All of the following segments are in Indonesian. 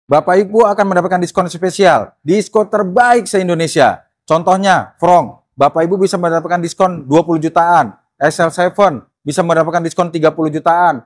Bapak Ibu akan mendapatkan diskon spesial, diskon terbaik se-Indonesia. Contohnya, Frong, Bapak Ibu bisa mendapatkan diskon 20 jutaan, SL7 bisa mendapatkan diskon 30 jutaan.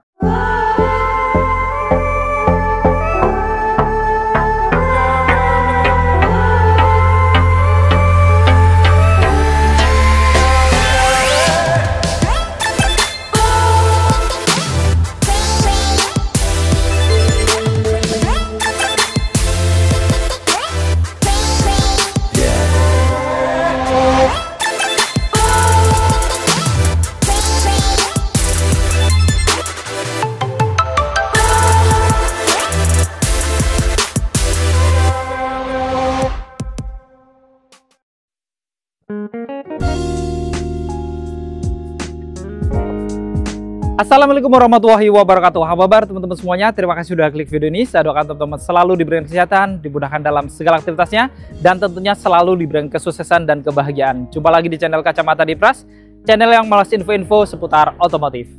Assalamualaikum warahmatullahi wabarakatuh. Apa kabar teman-teman semuanya? Terima kasih sudah klik video ini. Saya doakan teman-teman selalu diberikan kesehatan, dimudahkan dalam segala aktivitasnya, dan tentunya selalu diberikan kesuksesan dan kebahagiaan. Jumpa lagi di channel Kacamata Dipras, channel yang malas info-info seputar otomotif.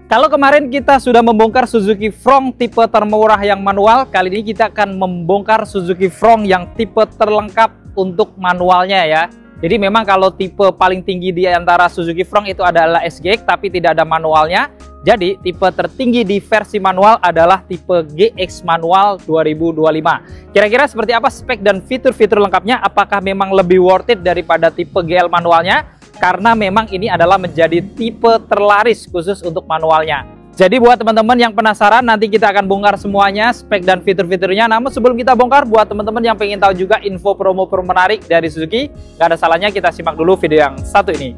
Kalau kemarin kita sudah membongkar Suzuki Frong tipe termurah yang manual, kali ini kita akan membongkar Suzuki Frong yang tipe terlengkap untuk manualnya ya. Jadi memang kalau tipe paling tinggi di antara Suzuki Frong itu adalah SGX, tapi tidak ada manualnya. Jadi tipe tertinggi di versi manual adalah tipe GX Manual 2025. Kira-kira seperti apa spek dan fitur-fitur lengkapnya? Apakah memang lebih worth it daripada tipe GL manualnya? Karena memang ini adalah menjadi tipe terlaris khusus untuk manualnya. Jadi buat teman-teman yang penasaran, nanti kita akan bongkar semuanya, spek dan fitur-fiturnya. Namun sebelum kita bongkar, buat teman-teman yang pengen tahu juga info promo menarik dari Suzuki, gak ada salahnya kita simak dulu video yang satu ini.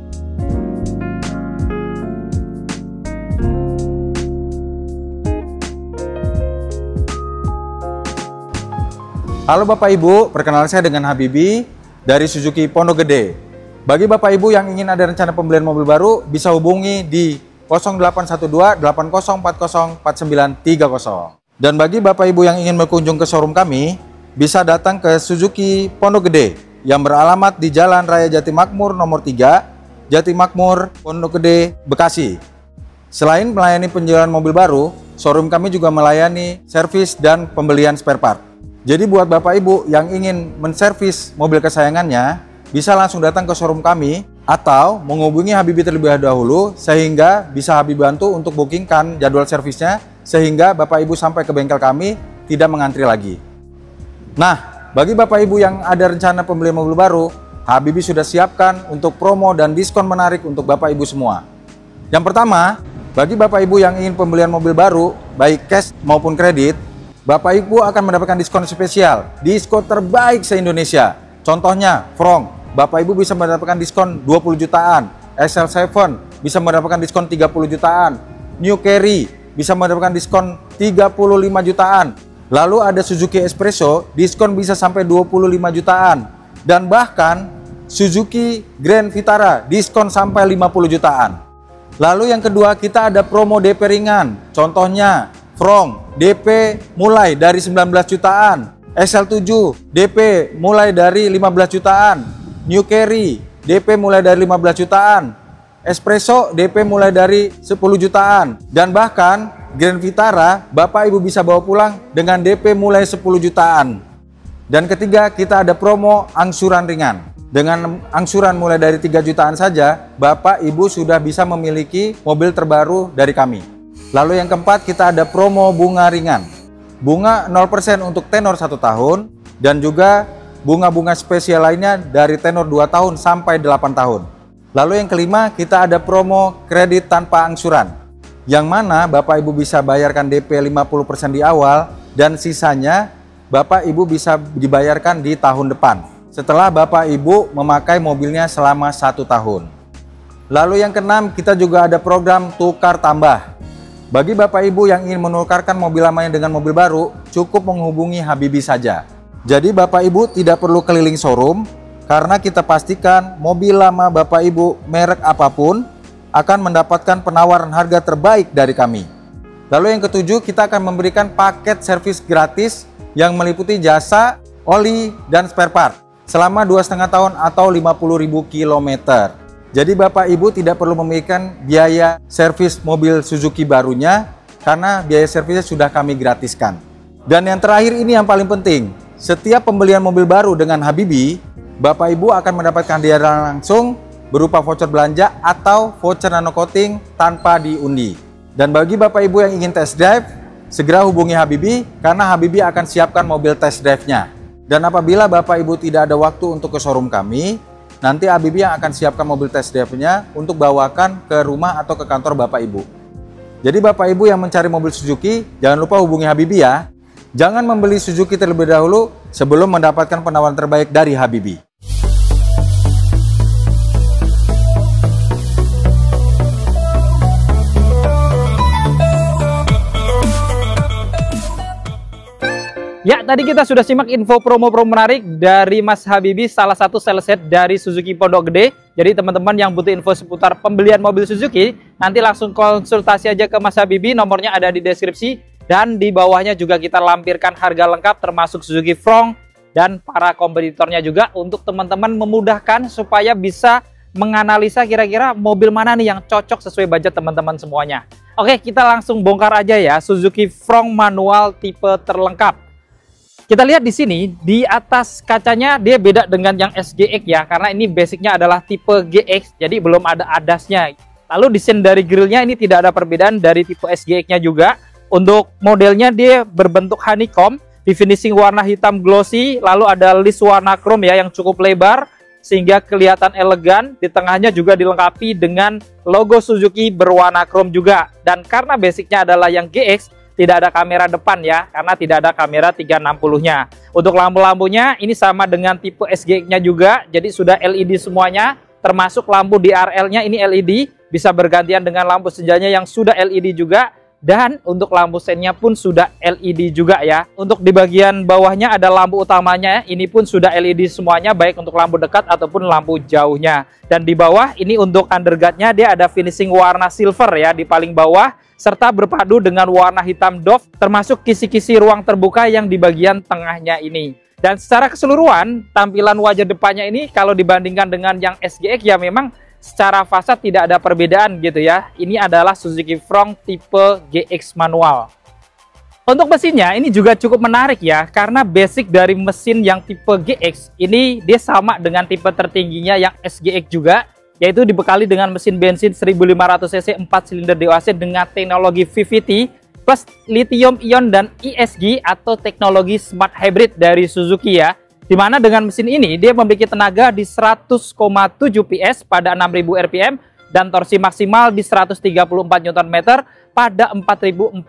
Halo Bapak Ibu, perkenalan saya dengan Habibi dari Suzuki Pondok Gede. Bagi Bapak Ibu yang ingin ada rencana pembelian mobil baru, bisa hubungi di 0812 8040 4930. Dan bagi Bapak Ibu yang ingin berkunjung ke showroom kami, bisa datang ke Suzuki Pondok Gede yang beralamat di Jalan Raya Jatimakmur nomor 3, Jatimakmur, Pondok Gede, Bekasi. Selain melayani penjualan mobil baru, showroom kami juga melayani servis dan pembelian spare part. Jadi buat Bapak Ibu yang ingin menservis mobil kesayangannya, bisa langsung datang ke showroom kami atau menghubungi Habibi terlebih dahulu sehingga bisa Habibi bantu untuk bookingkan jadwal servisnya sehingga Bapak Ibu sampai ke bengkel kami tidak mengantri lagi. Nah, bagi Bapak Ibu yang ada rencana pembelian mobil baru, Habibi sudah siapkan untuk promo dan diskon menarik untuk Bapak Ibu semua. Yang pertama, bagi Bapak Ibu yang ingin pembelian mobil baru, baik cash maupun kredit, Bapak Ibu akan mendapatkan diskon spesial, diskon terbaik se-Indonesia. Contohnya, Frong, Bapak Ibu bisa mendapatkan diskon 20 jutaan, SL7 bisa mendapatkan diskon 30 jutaan, New Carry bisa mendapatkan diskon 35 jutaan. Lalu ada Suzuki Espresso, diskon bisa sampai 25 jutaan. Dan bahkan Suzuki Grand Vitara, diskon sampai 50 jutaan. Lalu yang kedua, kita ada promo DP ringan. Contohnya, Frong, DP mulai dari 19 jutaan, SL7 DP mulai dari 15 jutaan, New Carry DP mulai dari 15 jutaan, Espresso DP mulai dari 10 jutaan, dan bahkan Grand Vitara Bapak Ibu bisa bawa pulang dengan DP mulai 10 jutaan. Dan ketiga, kita ada promo angsuran ringan. Dengan angsuran mulai dari 3 jutaan saja, Bapak Ibu sudah bisa memiliki mobil terbaru dari kami. Lalu yang keempat, kita ada promo bunga ringan. Bunga 0% untuk tenor 1 tahun dan juga bunga-bunga spesial lainnya dari tenor 2 tahun sampai 8 tahun. Lalu yang kelima, kita ada promo kredit tanpa angsuran, yang mana Bapak Ibu bisa bayarkan DP 50% di awal dan sisanya Bapak Ibu bisa dibayarkan di tahun depan setelah Bapak Ibu memakai mobilnya selama 1 tahun. Lalu yang keenam, kita juga ada program tukar tambah. Bagi Bapak Ibu yang ingin menukarkan mobil lamanya dengan mobil baru, cukup menghubungi Habibi saja. Jadi Bapak Ibu tidak perlu keliling showroom, karena kita pastikan mobil lama Bapak Ibu merek apapun akan mendapatkan penawaran harga terbaik dari kami. Lalu yang ketujuh, kita akan memberikan paket servis gratis yang meliputi jasa, oli, dan spare part selama 2,5 tahun atau 50.000 km. Jadi Bapak Ibu tidak perlu memikirkan biaya servis mobil Suzuki barunya karena biaya servisnya sudah kami gratiskan. Dan yang terakhir ini yang paling penting, setiap pembelian mobil baru dengan Habibie, Bapak Ibu akan mendapatkan hadiah langsung berupa voucher belanja atau voucher nano coating tanpa diundi. Dan bagi Bapak Ibu yang ingin test drive, segera hubungi Habibie karena Habibie akan siapkan mobil test drive-nya. Dan apabila Bapak Ibu tidak ada waktu untuk ke showroom kami, nanti Habibie yang akan siapkan mobil test drive-nya untuk bawakan ke rumah atau ke kantor Bapak Ibu. Jadi Bapak Ibu yang mencari mobil Suzuki, jangan lupa hubungi Habibie ya. Jangan membeli Suzuki terlebih dahulu sebelum mendapatkan penawaran terbaik dari Habibie. Ya, tadi kita sudah simak info promo-promo menarik dari Mas Habibie, salah satu sales head dari Suzuki Pondok Gede. Jadi teman-teman yang butuh info seputar pembelian mobil Suzuki, nanti langsung konsultasi aja ke Mas Habibie, nomornya ada di deskripsi. Dan di bawahnya juga kita lampirkan harga lengkap termasuk Suzuki Front dan para kompetitornya juga untuk teman-teman memudahkan supaya bisa menganalisa kira-kira mobil mana nih yang cocok sesuai budget teman-teman semuanya. Oke, kita langsung bongkar aja ya Suzuki Front manual tipe terlengkap. Kita lihat di sini, di atas kacanya dia beda dengan yang SGX ya, karena ini basicnya adalah tipe GX, jadi belum ada adasnya. Lalu desain dari grillnya ini tidak ada perbedaan dari tipe SGX-nya juga. Untuk modelnya dia berbentuk honeycomb, di finishing warna hitam glossy, lalu ada list warna chrome ya yang cukup lebar sehingga kelihatan elegan. Di tengahnya juga dilengkapi dengan logo Suzuki berwarna chrome juga. Dan karena basicnya adalah yang GX, tidak ada kamera depan ya, karena tidak ada kamera 360-nya. Untuk lampu-lampunya ini sama dengan tipe SGX-nya juga, jadi sudah LED semuanya, termasuk lampu DRL-nya ini LED, bisa bergantian dengan lampu senjanya yang sudah LED juga. Dan untuk lampu sennya pun sudah LED juga ya. Untuk di bagian bawahnya ada lampu utamanya, ini pun sudah LED semuanya, baik untuk lampu dekat ataupun lampu jauhnya. Dan di bawah ini untuk underguardnya dia ada finishing warna silver ya di paling bawah, serta berpadu dengan warna hitam doff, termasuk kisi-kisi ruang terbuka yang di bagian tengahnya ini. Dan secara keseluruhan tampilan wajah depannya ini kalau dibandingkan dengan yang SGX ya memang secara fasad tidak ada perbedaan gitu ya. Ini adalah Suzuki Front tipe GX manual. Untuk mesinnya ini juga cukup menarik ya, karena basic dari mesin yang tipe GX ini dia sama dengan tipe tertingginya yang SGX juga, yaitu dibekali dengan mesin bensin 1500 cc 4 silinder DOHC dengan teknologi VVT plus lithium ion dan ESG atau teknologi smart hybrid dari Suzuki ya. Dimana dengan mesin ini dia memiliki tenaga di 100,7 PS pada 6000 rpm dan torsi maksimal di 134 Nm pada 4400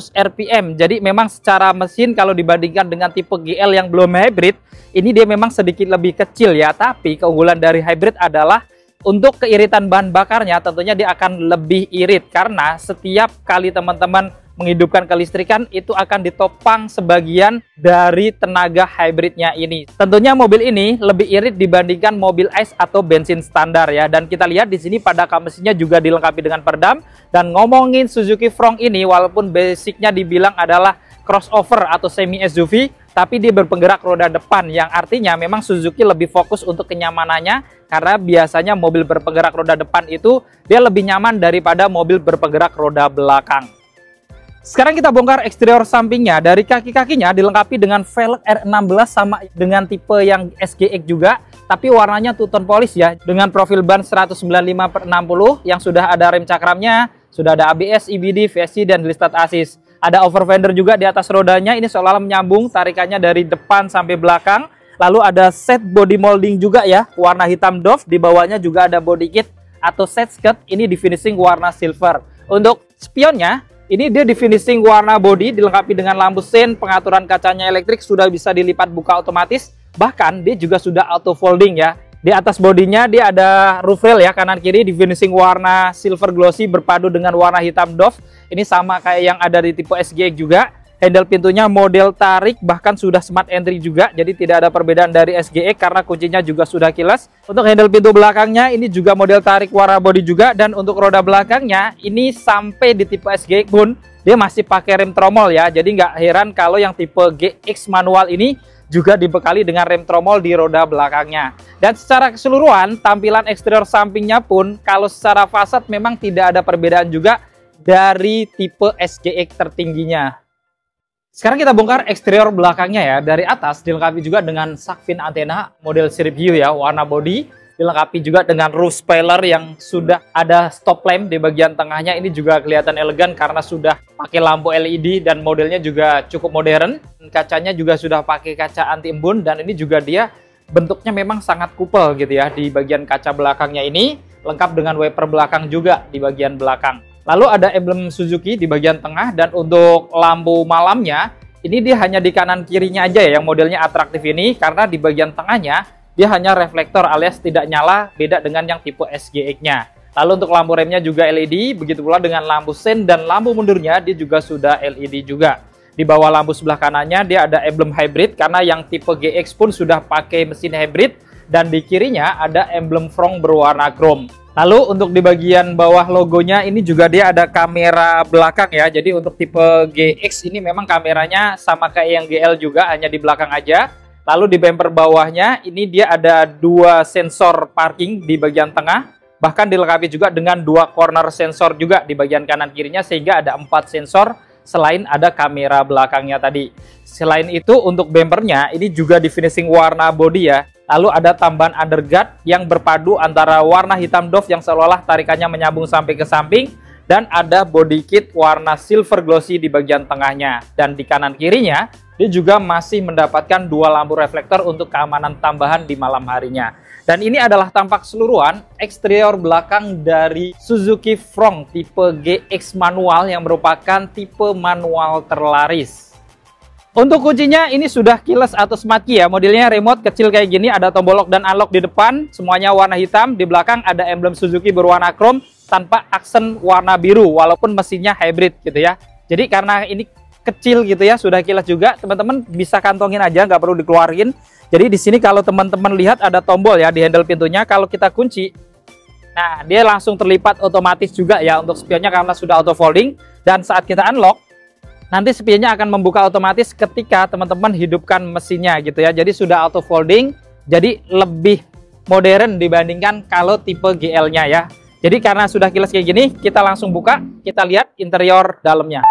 rpm. Jadi memang secara mesin kalau dibandingkan dengan tipe GL yang belum hybrid, ini dia memang sedikit lebih kecil ya. Tapi keunggulan dari hybrid adalah untuk keiritan bahan bakarnya tentunya dia akan lebih irit, karena setiap kali teman-teman menghidupkan kelistrikan itu akan ditopang sebagian dari tenaga hybridnya ini. Tentunya mobil ini lebih irit dibandingkan mobil ICE atau bensin standar ya. Dan kita lihat di sini pada kap mesinnya juga dilengkapi dengan peredam. Dan ngomongin Suzuki Front ini, walaupun basicnya dibilang adalah crossover atau semi SUV, tapi dia berpenggerak roda depan, yang artinya memang Suzuki lebih fokus untuk kenyamanannya, karena biasanya mobil berpenggerak roda depan itu dia lebih nyaman daripada mobil berpenggerak roda belakang. Sekarang kita bongkar eksterior sampingnya. Dari kaki-kakinya dilengkapi dengan velg R16 sama dengan tipe yang SGX juga, tapi warnanya two tone polish ya, dengan profil ban 195/60 yang sudah ada rem cakramnya, sudah ada ABS, EBD, VSC dan listered assist. Ada over fender juga di atas rodanya, ini seolah-olah menyambung tarikannya dari depan sampai belakang. Lalu ada set body molding juga ya, warna hitam doff. Di bawahnya juga ada body kit atau set skirt, ini di finishing warna silver. Untuk spionnya, ini dia di finishing warna body, dilengkapi dengan lampu sen, pengaturan kacanya elektrik, sudah bisa dilipat buka otomatis. Bahkan dia juga sudah auto folding ya. Di atas bodinya dia ada roof rail ya, kanan kiri di finishing warna silver glossy berpadu dengan warna hitam doff. Ini sama kayak yang ada di tipe SGX juga. Handle pintunya model tarik, bahkan sudah smart entry juga, jadi tidak ada perbedaan dari SGX karena kuncinya juga sudah keyless. Untuk handle pintu belakangnya ini juga model tarik warna body juga, dan untuk roda belakangnya ini sampai di tipe SGX pun dia masih pakai rem tromol ya. Jadi nggak heran kalau yang tipe GX manual ini juga dibekali dengan rem tromol di roda belakangnya. Dan secara keseluruhan tampilan eksterior sampingnya pun kalau secara fasad memang tidak ada perbedaan juga dari tipe SGX tertingginya. Sekarang kita bongkar eksterior belakangnya ya. Dari atas dilengkapi juga dengan shark fin antena model strip view ya, warna body. Dilengkapi juga dengan roof spoiler yang sudah ada stop lamp di bagian tengahnya. Ini juga kelihatan elegan karena sudah pakai lampu LED dan modelnya juga cukup modern. Kacanya juga sudah pakai kaca anti embun dan ini juga dia bentuknya memang sangat kupel gitu ya di bagian kaca belakangnya ini. Lengkap dengan wiper belakang juga di bagian belakang. Lalu ada emblem Suzuki di bagian tengah dan untuk lampu malamnya ini dia hanya di kanan kirinya aja ya yang modelnya atraktif ini karena di bagian tengahnya dia hanya reflektor alias tidak nyala, beda dengan yang tipe SGX-nya. Lalu untuk lampu remnya juga LED, begitu pula dengan lampu sen dan lampu mundurnya dia juga sudah LED juga. Di bawah lampu sebelah kanannya dia ada emblem hybrid karena yang tipe GX pun sudah pakai mesin hybrid dan di kirinya ada emblem front berwarna chrome. Lalu untuk di bagian bawah logonya ini juga dia ada kamera belakang ya. Jadi untuk tipe GX ini memang kameranya sama kayak yang GL juga, hanya di belakang aja. Lalu di bumper bawahnya ini dia ada 2 sensor parking di bagian tengah. Bahkan dilengkapi juga dengan 2 corner sensor juga di bagian kanan kirinya sehingga ada 4 sensor selain ada kamera belakangnya tadi. Selain itu untuk bumpernya ini juga di finishing warna body ya. Lalu ada tambahan underguard yang berpadu antara warna hitam doff yang seolah-olah tarikannya menyambung sampai ke samping dan ada body kit warna silver glossy di bagian tengahnya. Dan di kanan kirinya dia juga masih mendapatkan 2 lampu reflektor untuk keamanan tambahan di malam harinya. Dan ini adalah tampak keseluruhan eksterior belakang dari Suzuki Front tipe GX manual yang merupakan tipe manual terlaris. Untuk kuncinya ini sudah keyless atau smart key ya, modelnya remote kecil kayak gini, ada tombol lock dan unlock di depan, semuanya warna hitam, di belakang ada emblem Suzuki berwarna chrome tanpa aksen warna biru walaupun mesinnya hybrid gitu ya. Jadi karena ini kecil gitu ya, sudah keyless juga, teman-teman bisa kantongin aja, nggak perlu dikeluarin. Jadi di sini kalau teman-teman lihat ada tombol ya di handle pintunya, kalau kita kunci, nah dia langsung terlipat otomatis juga ya untuk spionnya karena sudah auto folding. Dan saat kita unlock, nanti spionnya akan membuka otomatis ketika teman-teman hidupkan mesinnya gitu ya. Jadi sudah auto folding, jadi lebih modern dibandingkan kalau tipe GL-nya ya. Jadi karena sudah keyless kayak gini, kita langsung buka, kita lihat interior dalamnya.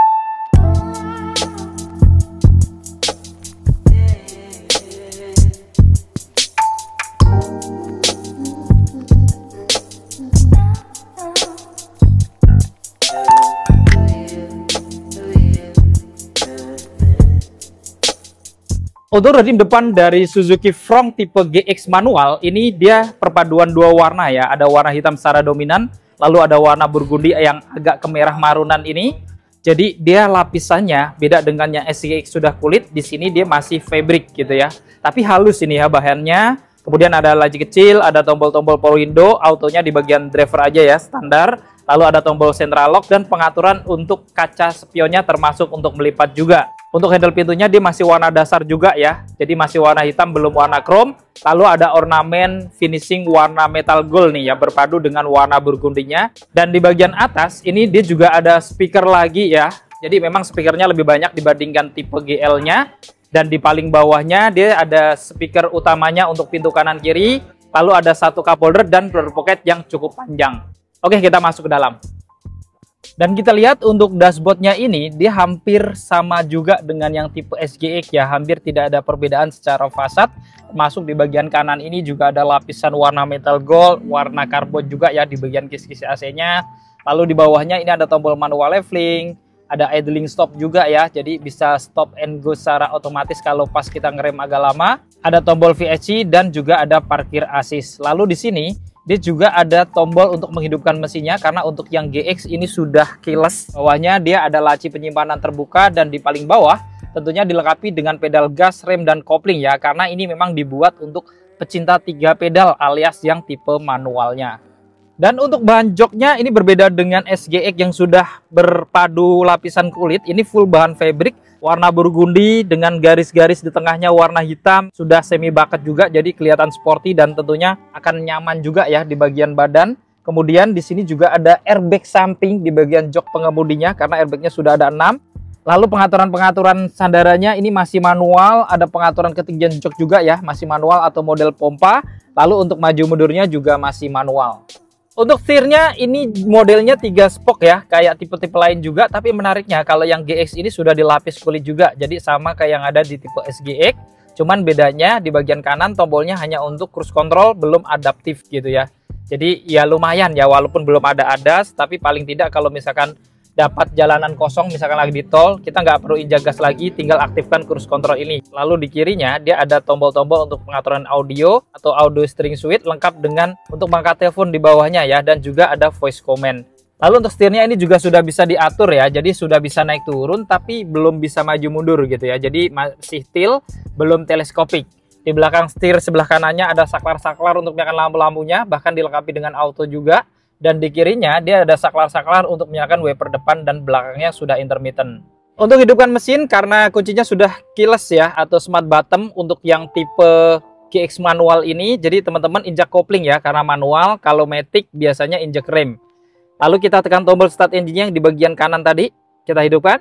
Untuk rim depan dari Suzuki Front tipe GX manual, ini dia perpaduan 2 warna ya. Ada warna hitam secara dominan, lalu ada warna burgundi yang agak kemerah marunan ini. Jadi dia lapisannya beda dengan yang SGX sudah kulit, di sini dia masih fabric gitu ya. Tapi halus ini ya bahannya. Kemudian ada laci kecil, ada tombol-tombol power window, autonya di bagian driver aja ya, standar. Lalu ada tombol central lock dan pengaturan untuk kaca spionnya termasuk untuk melipat juga. Untuk handle pintunya dia masih warna dasar juga ya. Jadi masih warna hitam, belum warna chrome. Lalu ada ornamen finishing warna metal gold nih ya, berpadu dengan warna burgundinya. Dan di bagian atas ini dia juga ada speaker lagi ya. Jadi memang speakernya lebih banyak dibandingkan tipe GL-nya. Dan di paling bawahnya dia ada speaker utamanya untuk pintu kanan kiri. Lalu ada 1 cup holder dan door pocket yang cukup panjang. Oke, kita masuk ke dalam. Dan kita lihat untuk dashboardnya ini, dia hampir sama juga dengan yang tipe SGX ya. Hampir tidak ada perbedaan secara fasad. Masuk di bagian kanan ini juga ada lapisan warna metal gold, warna karbon juga ya di bagian kis-kis AC-nya. Lalu di bawahnya ini ada tombol manual leveling, ada idling stop juga ya. Jadi bisa stop and go secara otomatis kalau pas kita ngerem agak lama. Ada tombol VSC dan juga ada parkir assist. Lalu di sini dia juga ada tombol untuk menghidupkan mesinnya karena untuk yang GX ini sudah keyless. Bawahnya dia ada laci penyimpanan terbuka dan di paling bawah tentunya dilengkapi dengan pedal gas, rem, dan kopling ya. Karena ini memang dibuat untuk pecinta 3 pedal alias yang tipe manualnya. Dan untuk bahan joknya ini berbeda dengan SGX yang sudah berpadu lapisan kulit. Ini full bahan fabric, warna burgundi dengan garis-garis di tengahnya warna hitam. Sudah semi bucket juga, jadi kelihatan sporty dan tentunya akan nyaman juga ya di bagian badan. Kemudian di sini juga ada airbag samping di bagian jok pengemudinya karena airbagnya sudah ada 6. Lalu pengaturan-pengaturan sandarannya ini masih manual, ada pengaturan ketinggian jok juga ya, masih manual atau model pompa. Lalu untuk maju mundurnya juga masih manual. Untuk setirnya ini modelnya 3 spoke ya, kayak tipe-tipe lain juga. Tapi menariknya kalau yang GX ini sudah dilapis kulit juga, jadi sama kayak yang ada di tipe SGX. Cuman bedanya di bagian kanan tombolnya hanya untuk cruise control, belum adaptif gitu ya. Jadi ya lumayan ya, walaupun belum ada ADAS, tapi paling tidak kalau misalkan dapat jalanan kosong, misalkan lagi di tol, kita nggak perlu injak gas lagi, tinggal aktifkan cruise control ini. Lalu di kirinya dia ada tombol-tombol untuk pengaturan audio atau audio steering suite, lengkap dengan untuk mengangkat telepon di bawahnya ya, dan juga ada voice command. Lalu untuk setirnya ini juga sudah bisa diatur ya, jadi sudah bisa naik turun tapi belum bisa maju mundur gitu ya, jadi masih tilt, belum teleskopik. Di belakang setir sebelah kanannya ada saklar-saklar untuk menyalakan lampu-lampunya, bahkan dilengkapi dengan auto juga. Dan di kirinya dia ada saklar-saklar untuk menyalakan wiper depan dan belakangnya sudah intermittent. Untuk hidupkan mesin karena kuncinya sudah keyless ya atau smart bottom untuk yang tipe GX manual ini. Jadi teman-teman injak kopling ya karena manual, kalau matic biasanya injak rem. Lalu kita tekan tombol start engine-nya yang di bagian kanan tadi, kita hidupkan.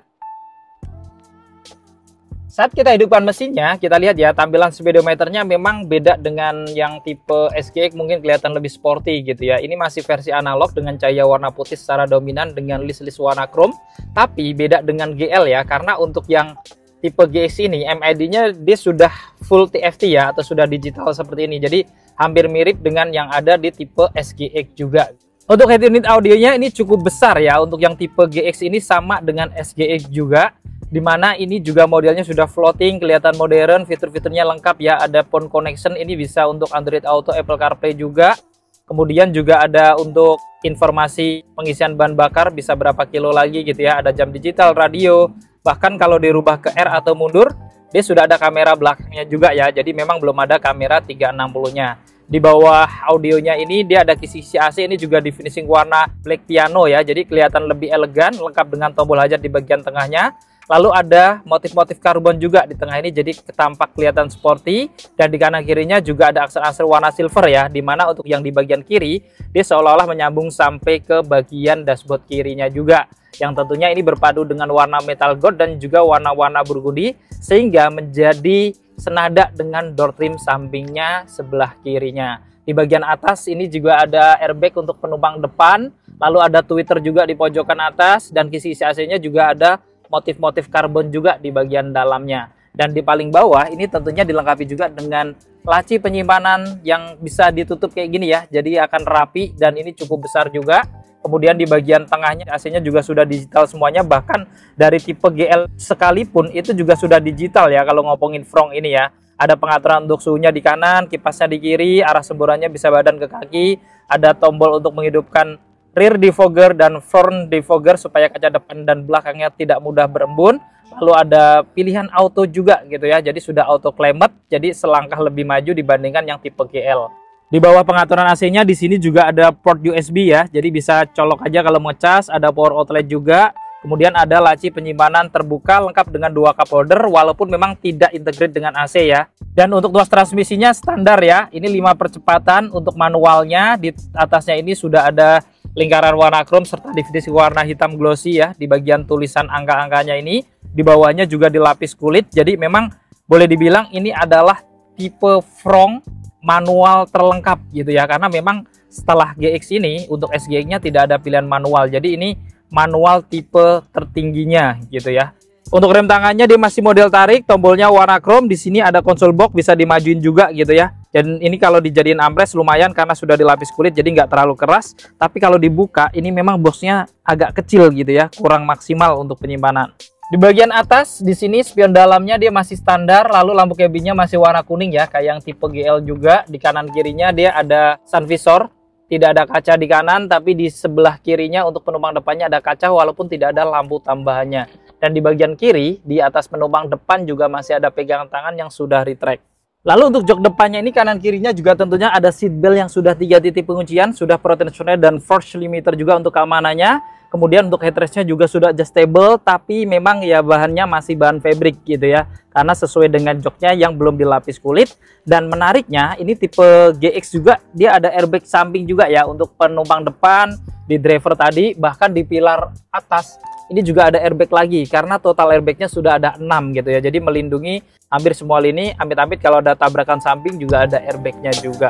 Saat kita hidupkan mesinnya, kita lihat ya tampilan speedometernya memang beda dengan yang tipe SGX, mungkin kelihatan lebih sporty gitu ya. Ini masih versi analog dengan cahaya warna putih secara dominan dengan list-list warna chrome. Tapi beda dengan GL ya, karena untuk yang tipe GX ini MID-nya dia sudah full TFT ya, atau sudah digital seperti ini. Jadi hampir mirip dengan yang ada di tipe SGX juga. Untuk head unit audionya ini cukup besar ya, untuk yang tipe GX ini sama dengan SGX juga. Dimana ini juga modelnya sudah floating, kelihatan modern, fitur-fiturnya lengkap ya. Ada phone connection, ini bisa untuk Android Auto, Apple CarPlay juga. Kemudian juga ada untuk informasi pengisian bahan bakar, bisa berapa kilo lagi gitu ya. Ada jam digital, radio, bahkan kalau dirubah ke R atau mundur, dia sudah ada kamera belakangnya juga ya. Jadi memang belum ada kamera 360-nya. Di bawah audionya ini dia ada kisi-kisi AC, ini juga di finishing warna black piano ya. Jadi kelihatan lebih elegan, lengkap dengan tombol hajar di bagian tengahnya. Lalu ada motif-motif karbon juga di tengah ini, jadi tampak kelihatan sporty. Dan di kanan kirinya juga ada aksen-aksen warna silver ya, dimana untuk yang di bagian kiri dia seolah-olah menyambung sampai ke bagian dashboard kirinya juga, yang tentunya ini berpadu dengan warna metal gold dan juga warna-warna burgundy, sehingga menjadi senada dengan door trim sampingnya sebelah kirinya. Di bagian atas ini juga ada airbag untuk penumpang depan, lalu ada tweeter juga di pojokan atas, dan kisi-kisi AC-nya juga ada motif-motif karbon juga di bagian dalamnya. Dan di paling bawah ini tentunya dilengkapi juga dengan laci penyimpanan yang bisa ditutup kayak gini ya, jadi akan rapi dan ini cukup besar juga. Kemudian di bagian tengahnya AC-nya juga sudah digital semuanya, bahkan dari tipe GL sekalipun itu juga sudah digital ya. Kalau ngomongin front ini ya, ada pengaturan untuk suhunya di kanan, kipasnya di kiri, arah semburannya bisa badan ke kaki, ada tombol untuk menghidupkan rear defogger dan front defogger supaya kaca depan dan belakangnya tidak mudah berembun. Lalu ada pilihan auto juga gitu ya, jadi sudah auto climate, jadi selangkah lebih maju dibandingkan yang tipe GL. Di bawah pengaturan AC-nya di sini juga ada port USB ya, jadi bisa colok aja kalau mau cas. Ada power outlet juga. Kemudian ada laci penyimpanan terbuka lengkap dengan 2 cup holder, walaupun memang tidak integrate dengan AC ya. Dan untuk tuas transmisinya standar ya, ini 5 percepatan. Untuk manualnya di atasnya ini sudah ada lingkaran warna chrome serta definisi warna hitam glossy ya di bagian tulisan angka-angkanya ini. Di bawahnya juga dilapis kulit, jadi memang boleh dibilang ini adalah tipe front manual terlengkap gitu ya, karena memang setelah GX ini untuk SGX-nya tidak ada pilihan manual, jadi ini manual tipe tertingginya gitu ya. Untuk rem tangannya dia masih model tarik, tombolnya warna chrome. Di sini ada konsol box, bisa dimajuin juga gitu ya. Dan ini kalau dijadiin armrest lumayan karena sudah dilapis kulit, jadi nggak terlalu keras. Tapi kalau dibuka ini memang boxnya agak kecil gitu ya, kurang maksimal untuk penyimpanan. Di bagian atas di sini spion dalamnya dia masih standar, lalu lampu cabinnya masih warna kuning ya, kayak yang tipe GL juga. Di kanan kirinya dia ada sun visor, tidak ada kaca di kanan, tapi di sebelah kirinya untuk penumpang depannya ada kaca walaupun tidak ada lampu tambahannya. Dan di bagian kiri di atas penumpang depan juga masih ada pegangan tangan yang sudah retract. Lalu untuk jok depannya ini kanan kirinya juga tentunya ada seat belt yang sudah 3 titik penguncian, sudah pro tensioner dan force limiter juga untuk keamanannya. Kemudian untuk headrestnya juga sudah adjustable, tapi memang ya bahannya masih bahan fabric gitu ya, karena sesuai dengan joknya yang belum dilapis kulit. Dan menariknya ini tipe GX juga dia ada airbag samping juga ya untuk penumpang depan, di driver tadi, bahkan di pilar atas ini juga ada airbag lagi karena total airbagnya sudah ada 6 gitu ya, jadi melindungi hampir semua lini. Amit-amit kalau ada tabrakan samping juga ada airbagnya juga.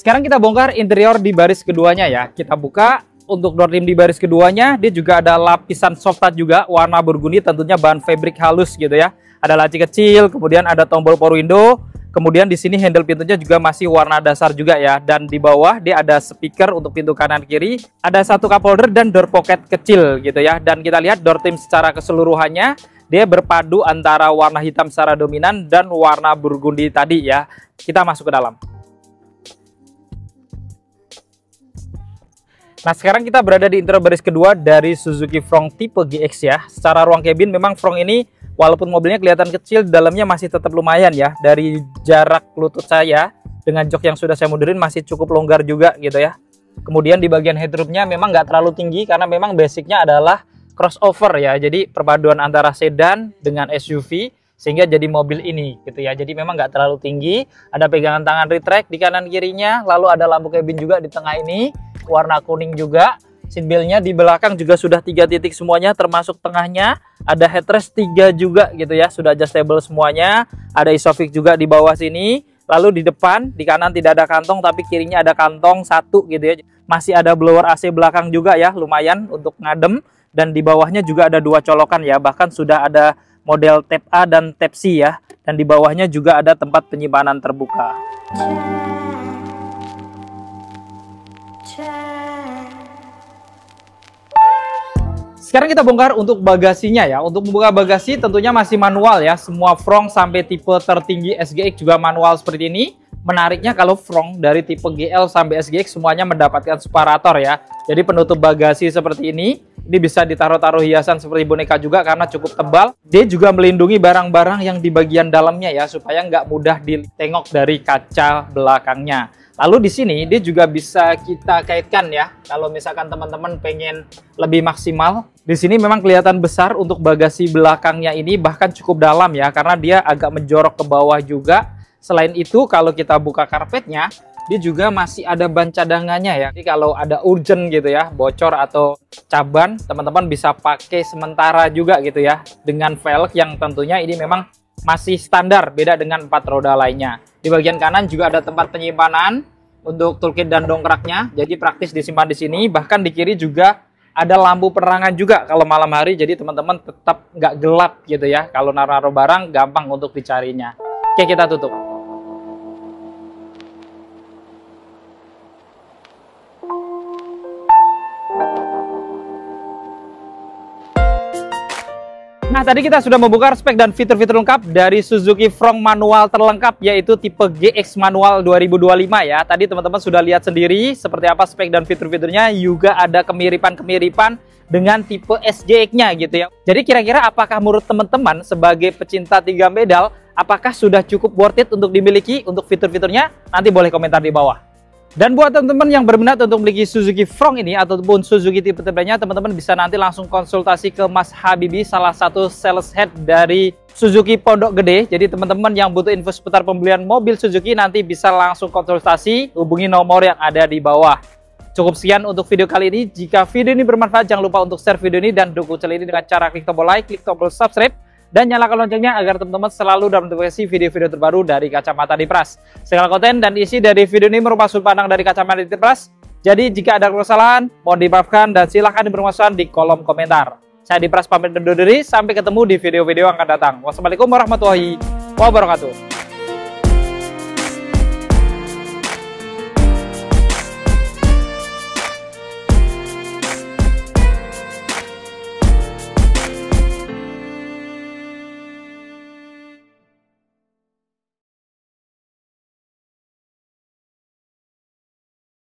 Sekarang kita bongkar interior di baris keduanya ya. Kita buka. Untuk door trim di baris keduanya, dia juga ada lapisan soft touch juga, warna burgundy, tentunya bahan fabric halus gitu ya. Ada laci kecil, kemudian ada tombol power window, kemudian di sini handle pintunya juga masih warna dasar juga ya. Dan di bawah dia ada speaker untuk pintu kanan kiri, ada satu cup holder dan door pocket kecil gitu ya. Dan kita lihat door trim secara keseluruhannya, dia berpadu antara warna hitam secara dominan dan warna burgundy tadi ya. Kita masuk ke dalam. Nah, sekarang kita berada di interior baris kedua dari Suzuki Frontz tipe GX ya. Secara ruang cabin memang Frontz ini walaupun mobilnya kelihatan kecil, dalamnya masih tetap lumayan ya. Dari jarak lutut saya dengan jok yang sudah saya mundurin masih cukup longgar juga gitu ya. Kemudian di bagian headroomnya memang nggak terlalu tinggi karena memang basicnya adalah crossover ya. Jadi perpaduan antara sedan dengan SUV sehingga jadi mobil ini gitu ya. Jadi memang nggak terlalu tinggi. Ada pegangan tangan retract di kanan kirinya, lalu ada lampu cabin juga di tengah ini. Warna kuning juga. Seatbeltnya di belakang juga sudah 3 titik semuanya termasuk tengahnya. Ada headrest 3 juga gitu ya, sudah adjustable semuanya. Ada isofix juga di bawah sini. Lalu di depan, di kanan tidak ada kantong tapi kirinya ada kantong 1 gitu ya. Masih ada blower AC belakang juga ya, lumayan untuk ngadem. Dan di bawahnya juga ada 2 colokan ya, bahkan sudah ada model Type A dan Type C ya. Dan di bawahnya juga ada tempat penyimpanan terbuka. Sekarang kita bongkar untuk bagasinya ya. Untuk membuka bagasi tentunya masih manual ya. Semua Frontz sampai tipe tertinggi SGX juga manual seperti ini. Menariknya kalau Frontz dari tipe GL sampai SGX semuanya mendapatkan separator ya. Jadi penutup bagasi seperti ini bisa ditaruh-taruh hiasan seperti boneka juga karena cukup tebal. Dia juga melindungi barang-barang yang di bagian dalamnya ya supaya nggak mudah ditengok dari kaca belakangnya. Lalu di sini dia juga bisa kita kaitkan ya. Kalau misalkan teman-teman pengen lebih maksimal, di sini memang kelihatan besar untuk bagasi belakangnya ini bahkan cukup dalam ya karena dia agak menjorok ke bawah juga. Selain itu kalau kita buka karpetnya, dia juga masih ada ban cadangannya ya. Jadi kalau ada urgent gitu ya, bocor atau caban, teman-teman bisa pakai sementara juga gitu ya. Dengan velg yang tentunya ini memang masih standar, beda dengan 4 roda lainnya. Di bagian kanan juga ada tempat penyimpanan untuk toolkit dan dongkraknya, jadi praktis disimpan di sini. Bahkan di kiri juga ada lampu penerangan juga kalau malam hari, jadi teman-teman tetap nggak gelap gitu ya. Kalau naruh barang gampang untuk dicarinya. Oke, kita tutup. Nah, tadi kita sudah membuka spek dan fitur-fitur lengkap dari Suzuki Frontz manual terlengkap, yaitu tipe GX manual 2025 ya. Tadi teman-teman sudah lihat sendiri seperti apa spek dan fitur-fiturnya, juga ada kemiripan-kemiripan dengan tipe SGX-nya gitu ya. Jadi kira-kira apakah menurut teman-teman sebagai pecinta 3 pedal, apakah sudah cukup worth it untuk dimiliki untuk fitur-fiturnya? Nanti boleh komentar di bawah. Dan buat teman-teman yang berminat untuk memiliki Suzuki Frontz ini ataupun Suzuki tipe lainnya, teman-teman bisa nanti langsung konsultasi ke Mas Habibi, salah satu sales head dari Suzuki Pondok Gede. Jadi teman-teman yang butuh info seputar pembelian mobil Suzuki nanti bisa langsung konsultasi, hubungi nomor yang ada di bawah. Cukup sekian untuk video kali ini. Jika video ini bermanfaat, jangan lupa untuk share video ini dan dukung channel ini dengan cara klik tombol like, klik tombol subscribe, dan nyalakan loncengnya agar teman-teman selalu dapat notifikasi video-video terbaru dari Kacamata Dipras. Segala konten dan isi dari video ini merupakan sudut pandang dari Kacamata Dipras. Jadi jika ada kesalahan, mohon dimaafkan dan silahkan dipermasalahkan di kolom komentar. Saya Dipras pamit undur diri, sampai ketemu di video-video yang akan datang. Wassalamualaikum warahmatullahi wabarakatuh.